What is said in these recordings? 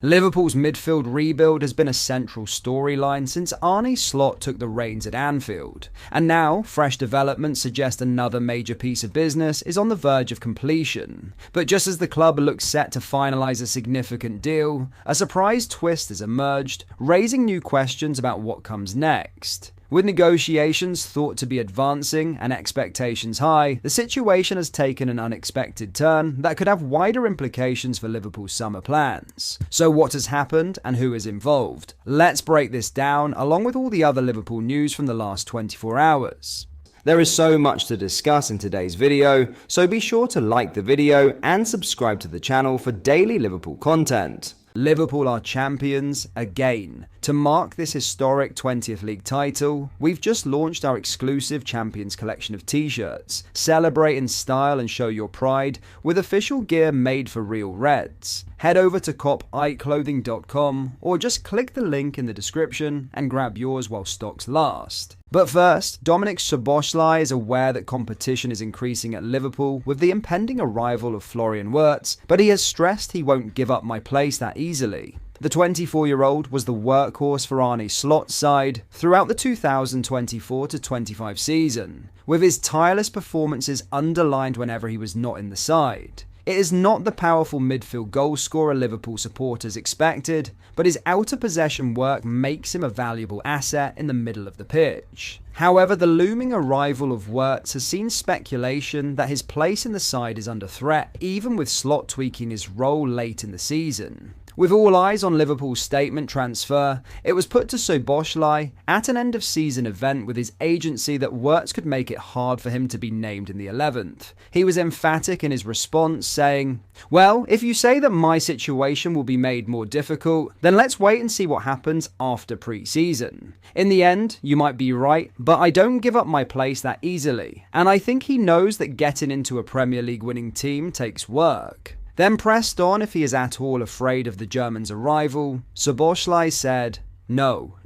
Liverpool's midfield rebuild has been a central storyline since Arne Slot took the reins at Anfield, and now fresh developments suggest another major piece of business is on the verge of completion. But just as the club looks set to finalise a significant deal, a surprise twist has emerged, raising new questions about what comes next. With negotiations thought to be advancing and expectations high, the situation has taken an unexpected turn that could have wider implications for Liverpool's summer plans. So what has happened and who is involved? Let's break this down along with all the other Liverpool news from the last 24 hours. There is so much to discuss in today's video, so be sure to like the video and subscribe to the channel for daily Liverpool content. Liverpool are champions again. To mark this historic 20th league title, we've just launched our exclusive Champions collection of t-shirts. Celebrate in style and show your pride with official gear made for real Reds. Head over to copiclothing.com or just click the link in the description and grab yours while stocks last. But first, Dominik Szoboszlai is aware that competition is increasing at Liverpool with the impending arrival of Florian Wirtz, but he has stressed he won't give up my place that easily. The 24-year-old was the workhorse for Arne Slot's side throughout the 2024-25 season, with his tireless performances underlined whenever he was not in the side. It is not the powerful midfield goalscorer Liverpool supporters expected, but his outer possession work makes him a valuable asset in the middle of the pitch. However, the looming arrival of Wirtz has seen speculation that his place in the side is under threat, even with Slot tweaking his role late in the season. With all eyes on Liverpool's statement transfer, it was put to Szoboszlai at an end-of-season event with his agency that Wirtz could make it hard for him to be named in the 11th. He was emphatic in his response, saying, "Well, if you say that my situation will be made more difficult, then let's wait and see what happens after pre-season. In the end, you might be right, but I don't give up my place that easily, and I think he knows that getting into a Premier League winning team takes work." Then pressed on if he is at all afraid of the German's arrival, Szoboszlai said, No.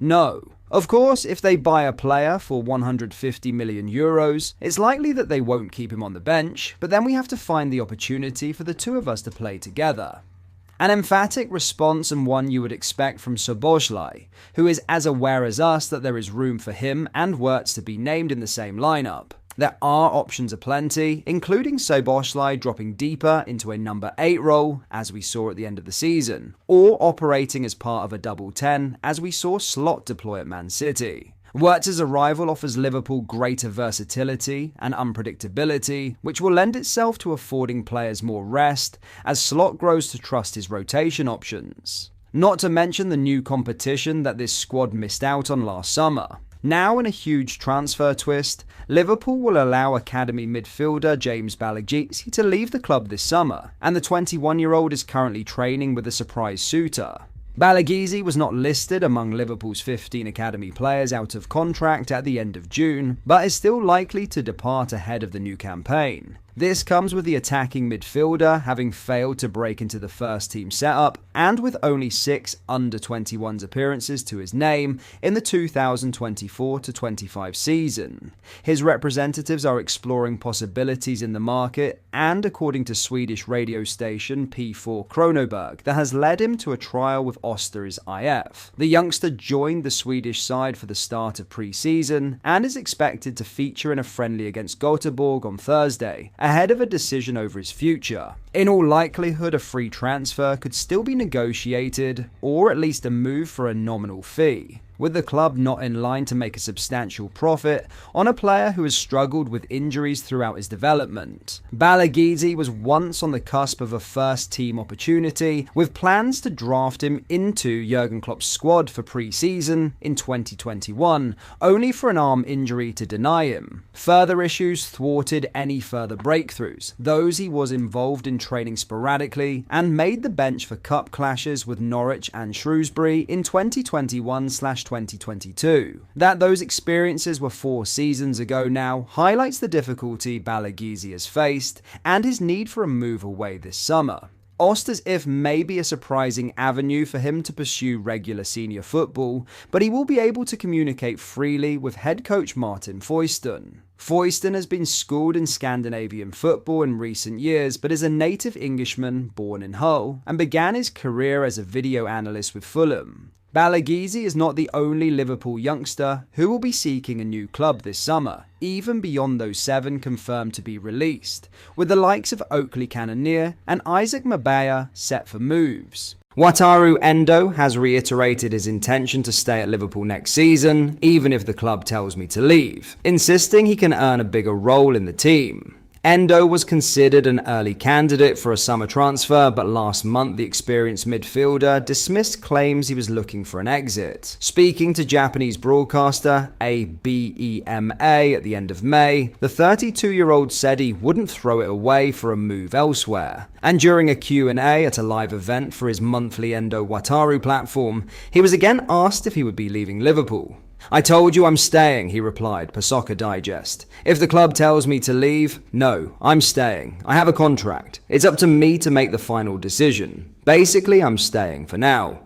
Of course, if they buy a player for 150 million euros, it's likely that they won't keep him on the bench, but then we have to find the opportunity for the two of us to play together. An emphatic response and one you would expect from Szoboszlai, who is as aware as us that there is room for him and Wirtz to be named in the same lineup. There are options aplenty, including Szoboszlai dropping deeper into a number 8 role, as we saw at the end of the season, or operating as part of a double 10, as we saw Slot deploy at Man City. Wirtz's arrival offers Liverpool greater versatility and unpredictability, which will lend itself to affording players more rest as Slot grows to trust his rotation options. Not to mention the new competition that this squad missed out on last summer. Now, in a huge transfer twist, Liverpool will allow academy midfielder James Balagiti to leave the club this summer, and the 21-year-old is currently training with a surprise suitor. Balagiti was not listed among Liverpool's 15 academy players out of contract at the end of June, but is still likely to depart ahead of the new campaign. This comes with the attacking midfielder having failed to break into the first team setup and with only 6 under-21s appearances to his name in the 2024-25 season. His representatives are exploring possibilities in the market and, according to Swedish radio station P4 Kronoberg, that has led him to a trial with Östers IF. The youngster joined the Swedish side for the start of pre-season and is expected to feature in a friendly against Göteborg on Thursday, ahead of a decision over his future. In all likelihood, a free transfer could still be negotiated, or at least a move for a nominal fee, with the club not in line to make a substantial profit on a player who has struggled with injuries throughout his development. Balagiti was once on the cusp of a first-team opportunity, with plans to draft him into Jurgen Klopp's squad for pre-season in 2021, only for an arm injury to deny him. Further issues thwarted any further breakthroughs, those he was involved in training sporadically and made the bench for cup clashes with Norwich and Shrewsbury in 2021/2022. That those experiences were 4 seasons ago now highlights the difficulty Balagiti has faced and his need for a move away this summer. Östers IF may be a surprising avenue for him to pursue regular senior football, but he will be able to communicate freely with head coach Martin Foyston. Foyston has been schooled in Scandinavian football in recent years, but is a native Englishman born in Hull and began his career as a video analyst with Fulham. Balagiti is not the only Liverpool youngster who will be seeking a new club this summer, even beyond those 7 confirmed to be released, with the likes of Oakley Cannonier and Isaac Mabaya set for moves. Wakaso Endo has reiterated his intention to stay at Liverpool next season, even if the club tells me to leave, insisting he can earn a bigger role in the team. Endo was considered an early candidate for a summer transfer, but last month the experienced midfielder dismissed claims he was looking for an exit. Speaking to Japanese broadcaster ABEMA at the end of May, the 32-year-old said he wouldn't throw it away for a move elsewhere. And during a Q&A at a live event for his monthly Endo Wataru platform, he was again asked if he would be leaving Liverpool. "I told you I'm staying," he replied per Soccer Digest. "If the club tells me to leave, no, I'm staying. I have a contract. It's up to me to make the final decision. Basically, I'm staying for now."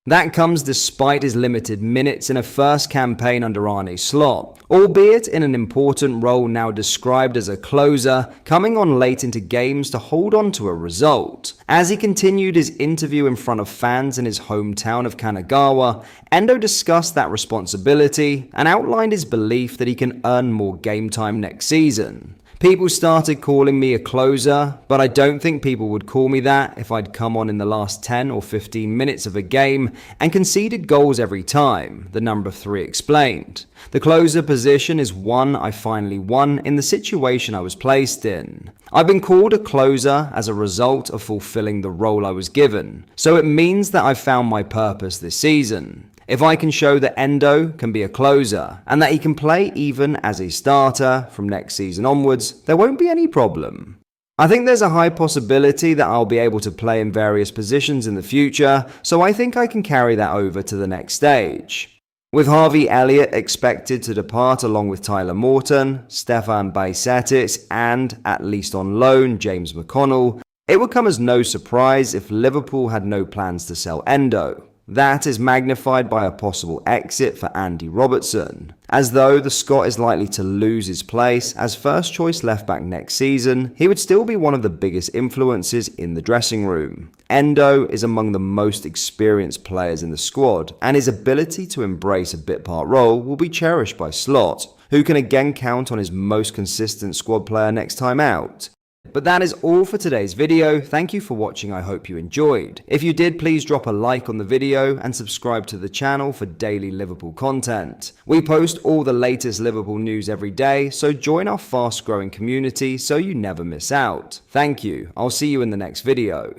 That comes despite his limited minutes in a first campaign under Arne Slot, albeit in an important role now described as a closer, coming on late into games to hold on to a result. As he continued his interview in front of fans in his hometown of Kanagawa, Endo discussed that responsibility and outlined his belief that he can earn more game time next season. "People started calling me a closer, but I don't think people would call me that if I'd come on in the last 10 or 15 minutes of a game and conceded goals every time," the number 3 explained. "The closer position is one I finally won in the situation I was placed in. I've been called a closer as a result of fulfilling the role I was given, so it means that I've found my purpose this season. If I can show that Endo can be a closer and that he can play even as a starter from next season onwards, there won't be any problem. I think there's a high possibility that I'll be able to play in various positions in the future, so I think I can carry that over to the next stage." With Harvey Elliott expected to depart along with Tyler Morton, Stefan Bajcetic and, at least on loan, James McConnell, it would come as no surprise if Liverpool had no plans to sell Endo. That is magnified by a possible exit for Andy Robertson. As though the Scot is likely to lose his place as first choice left back next season, he would still be one of the biggest influences in the dressing room. Endo is among the most experienced players in the squad, and his ability to embrace a bit part role will be cherished by Slot, who can again count on his most consistent squad player next time out. But that is all for today's video. Thank you for watching. I hope you enjoyed. If you did, please drop a like on the video and subscribe to the channel for daily Liverpool content. We post all the latest Liverpool news every day, so join our fast growing community so you never miss out. Thank you. I'll see you in the next video.